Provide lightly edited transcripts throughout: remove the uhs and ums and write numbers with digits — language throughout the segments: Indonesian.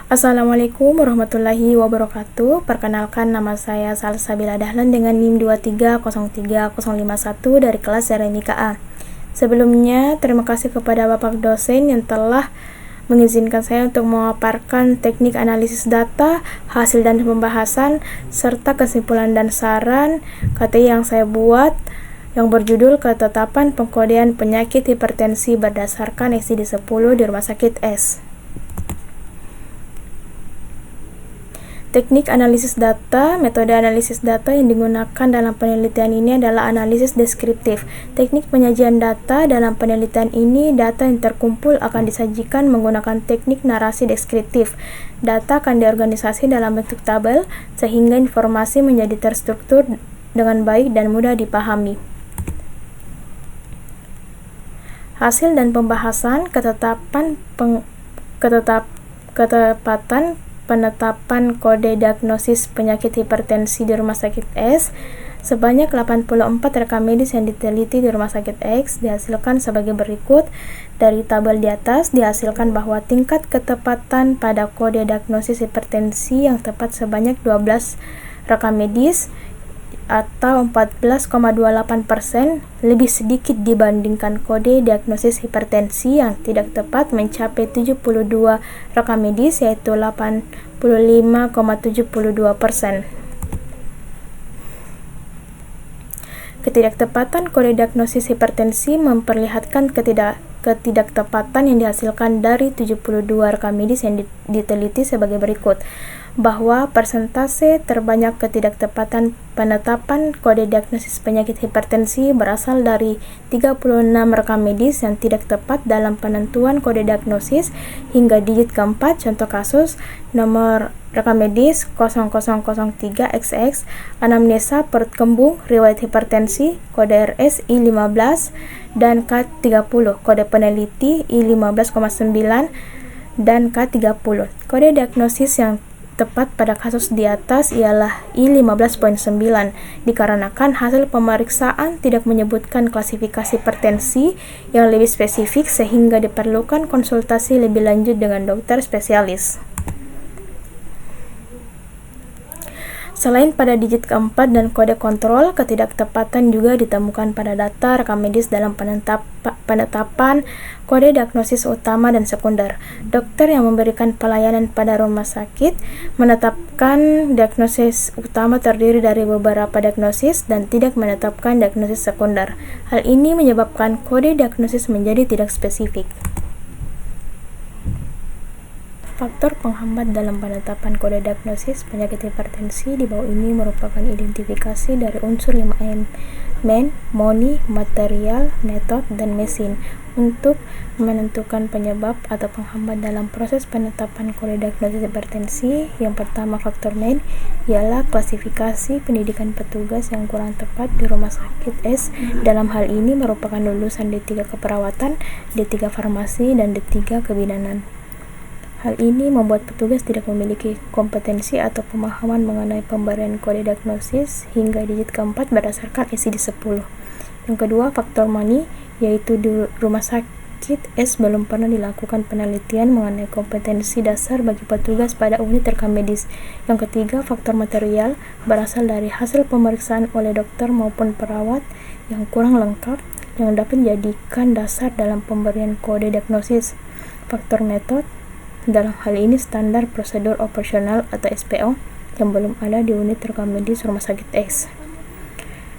Assalamualaikum warahmatullahi wabarakatuh. Perkenalkan, nama saya Salsabila Dahlan dengan NIM 2303051 dari kelas Seramika A. Sebelumnya, terima kasih kepada Bapak dosen yang telah mengizinkan saya untuk memaparkan teknik analisis data, hasil dan pembahasan, serta kesimpulan dan saran KTI yang saya buat yang berjudul Ketetapan Pengkodean Penyakit Hipertensi berdasarkan ICD-10 di Rumah Sakit S. Teknik analisis data, metode analisis data yang digunakan dalam penelitian ini adalah analisis deskriptif. Teknik penyajian data dalam penelitian ini, data yang terkumpul akan disajikan menggunakan teknik narasi deskriptif. Data akan diorganisasi dalam bentuk tabel, sehingga informasi menjadi terstruktur dengan baik dan mudah dipahami. Hasil dan pembahasan penetapan kode diagnosis penyakit hipertensi di Rumah Sakit S. Sebanyak 84 rekam medis yang diteliti di Rumah Sakit X dihasilkan sebagai berikut. Dari tabel di atas dihasilkan bahwa tingkat ketepatan pada kode diagnosis hipertensi yang tepat sebanyak 12 rekam medis atau 14,28%, lebih sedikit dibandingkan kode diagnosis hipertensi yang tidak tepat mencapai 72 rekam medis, yaitu 85,72%. Ketidaktepatan kode diagnosis hipertensi memperlihatkan ketidaktepatan yang dihasilkan dari 72 rekam medis yang diteliti sebagai berikut, bahwa persentase terbanyak ketidaktepatan penetapan kode diagnosis penyakit hipertensi berasal dari 36 rekam medis yang tidak tepat dalam penentuan kode diagnosis hingga digit keempat. Contoh kasus: nomor rekam medis 0003XX, anamnesa perut kembung, riwayat hipertensi, kode RS I15 dan K30, kode peneliti I15,9 dan K30. Kode diagnosis yang tepat pada kasus di atas ialah I15.9 dikarenakan hasil pemeriksaan tidak menyebutkan klasifikasi hipertensi yang lebih spesifik sehingga diperlukan konsultasi lebih lanjut dengan dokter spesialis. Selain pada digit keempat dan kode kontrol, ketidaktepatan juga ditemukan pada data rekam medis dalam penetapan kode diagnosis utama dan sekunder. Dokter yang memberikan pelayanan pada rumah sakit menetapkan diagnosis utama terdiri dari beberapa diagnosis dan tidak menetapkan diagnosis sekunder. Hal ini menyebabkan kode diagnosis menjadi tidak spesifik. Faktor penghambat dalam penetapan kode diagnosis penyakit hipertensi di bawah ini merupakan identifikasi dari unsur 5M: man, money, material, method, dan mesin. Untuk menentukan penyebab atau penghambat dalam proses penetapan kode diagnosis hipertensi, yang pertama faktor man ialah klasifikasi pendidikan petugas yang kurang tepat di Rumah Sakit S. Dalam hal ini merupakan lulusan D3 keperawatan, D3 farmasi, dan D3 kebidanan. Hal ini membuat petugas tidak memiliki kompetensi atau pemahaman mengenai pemberian kode diagnosis hingga digit keempat berdasarkan ICD-10. Yang kedua, faktor money, yaitu di Rumah Sakit S belum pernah dilakukan penelitian mengenai kompetensi dasar bagi petugas pada unit rekam medis. Yang ketiga, faktor material, berasal dari hasil pemeriksaan oleh dokter maupun perawat yang kurang lengkap yang dapat dijadikan dasar dalam pemberian kode diagnosis. Faktor method, dalam hal ini standar prosedur operasional atau SPO yang belum ada di unit rekam medis Rumah Sakit X.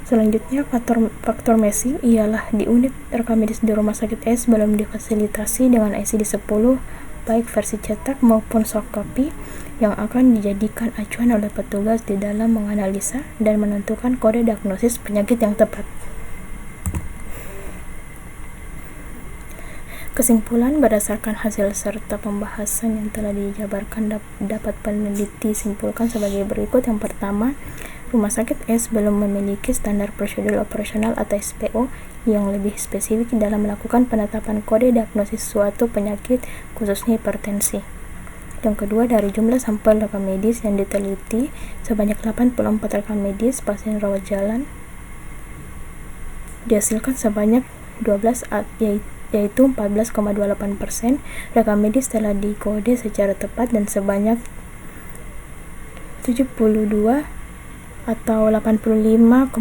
Selanjutnya, faktor mesin ialah di unit rekam medis di Rumah Sakit S belum difasilitasi dengan ICD-10 baik versi cetak maupun soft copy yang akan dijadikan acuan oleh petugas di dalam menganalisa dan menentukan kode diagnosis penyakit yang tepat. Kesimpulan berdasarkan hasil serta pembahasan yang telah dijabarkan dapat peneliti simpulkan sebagai berikut. Yang pertama, Rumah Sakit S belum memiliki standar prosedur operasional atau SPO yang lebih spesifik dalam melakukan penetapan kode diagnosis suatu penyakit, khususnya hipertensi. Yang kedua, dari jumlah sampel rekam medis yang diteliti, sebanyak 84 rekam medis pasien rawat jalan dihasilkan sebanyak 12, yaitu 14,28%. Rekam medis telah dikode secara tepat dan sebanyak 72 atau 85,72%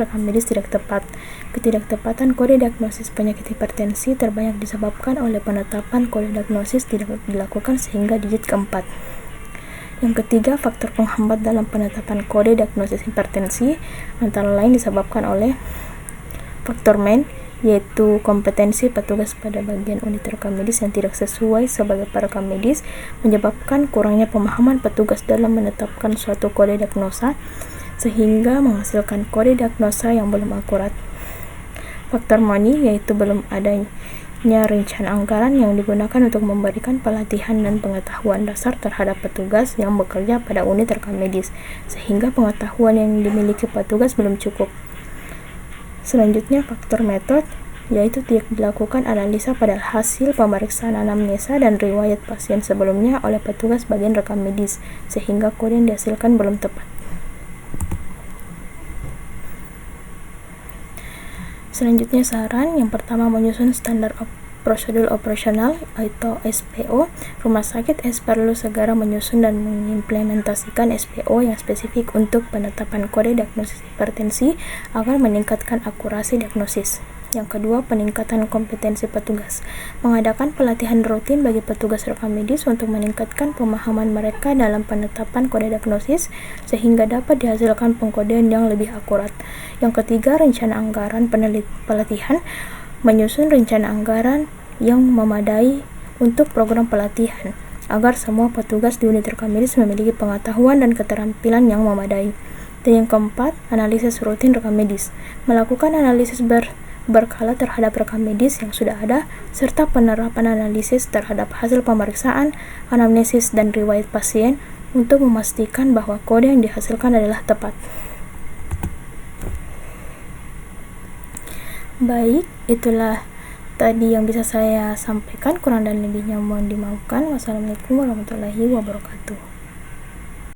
rekam medis tidak tepat. Ketidaktepatan kode diagnosis penyakit hipertensi terbanyak disebabkan oleh penetapan kode diagnosis tidak dilakukan sehingga digit keempat. Yang ketiga, faktor penghambat dalam penetapan kode diagnosis hipertensi antara lain disebabkan oleh faktor MAN, yaitu kompetensi petugas pada bagian unit rekam medis yang tidak sesuai sebagai perekam medis, menyebabkan kurangnya pemahaman petugas dalam menetapkan suatu kode diagnosa sehingga menghasilkan kode diagnosa yang belum akurat. Faktor MONI, yaitu belum adanya rencana anggaran yang digunakan untuk memberikan pelatihan dan pengetahuan dasar terhadap petugas yang bekerja pada unit rekam medis, sehingga pengetahuan yang dimiliki petugas belum cukup. Selanjutnya, faktor metode, yaitu tidak dilakukan analisa pada hasil pemeriksaan anamnesa dan riwayat pasien sebelumnya oleh petugas bagian rekam medis, sehingga kode yang dihasilkan belum tepat. Selanjutnya, saran yang pertama, menyusun standar prosedur operasional atau SPO. Rumah sakit perlu segera menyusun dan mengimplementasikan SPO yang spesifik untuk penetapan kode diagnosis hipertensi agar meningkatkan akurasi diagnosis. Yang kedua, peningkatan kompetensi petugas. Mengadakan pelatihan rutin bagi petugas rekam medis untuk meningkatkan pemahaman mereka dalam penetapan kode diagnosis sehingga dapat dihasilkan pengkodean yang lebih akurat. Yang ketiga, rencana anggaran pelatihan. Menyusun rencana anggaran yang memadai untuk program pelatihan agar semua petugas di unit rekam medis memiliki pengetahuan dan keterampilan yang memadai. Dan yang keempat, analisis rutin rekam medis. Melakukan analisis berkala terhadap rekam medis yang sudah ada, serta penerapan analisis terhadap hasil pemeriksaan, anamnesis, dan riwayat pasien untuk memastikan bahwa kode yang dihasilkan adalah tepat. Baik, itulah tadi yang bisa saya sampaikan. Kurang dan lebihnya mohon dimaafkan. Wassalamualaikum warahmatullahi wabarakatuh.